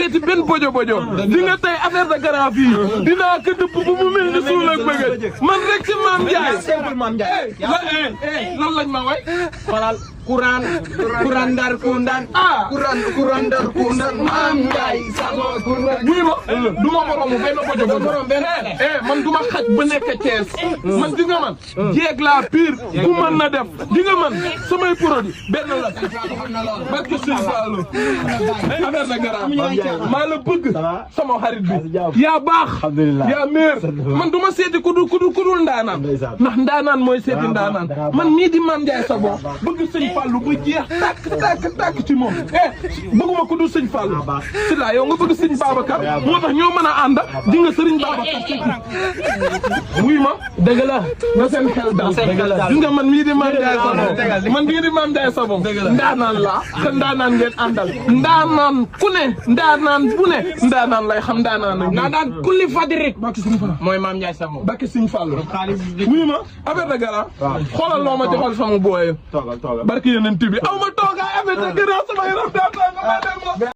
seeti benn bojo di nga tey affaire de garab yi dinaa ko dëpp bu mu mel ni suul ak bëgg man rek ci Mame Ndiaye lan lañ ma way xoolal Kuraan Ndar Koundaan Kuraan Ndar Koundaan Mame Ndiaye sago Kuraan buy ma du ma moromu benn bojo man du ma xaj ba nekk Thiès man di nga man jeeg laa pire bu mën na def di nga man samay produit benn la barke Sëñ Fallu affaire de garab maa la bëgg sama xarit bi yaa baax yaa meer man du ma seeti ku dul ndaanaan ndax ndaanaan mooy seeti ndaanaan man mii di Mame Ndiaye Savon bëgg Sëñ Fallu ba jeex tàkk ci moom bëgguma ku dul Sëñ Fallu si laa yow nga bëgg Sëñ Babacar moo tax ñoo mën a ànd di nga Sëriñ Babacar wuy ma dëgg la na seen xel dal di nga man mii di Mame Ndiaye Savon man mii di Mame Ndiaye Savon ndaanaan laa te ndaanaan ngeen àndal ndaanaan ku ne ndaanaan bu ne ndaanaan lay xam ndaanaan kulli fadirik mooy Mame Ndiaye Savon bakki Sëñ Fallu wuy ma affaire de gara xoolal loo ma joxal sama booye barki yeneen tibi aw ma toogaay affaire de gara sama yaram daa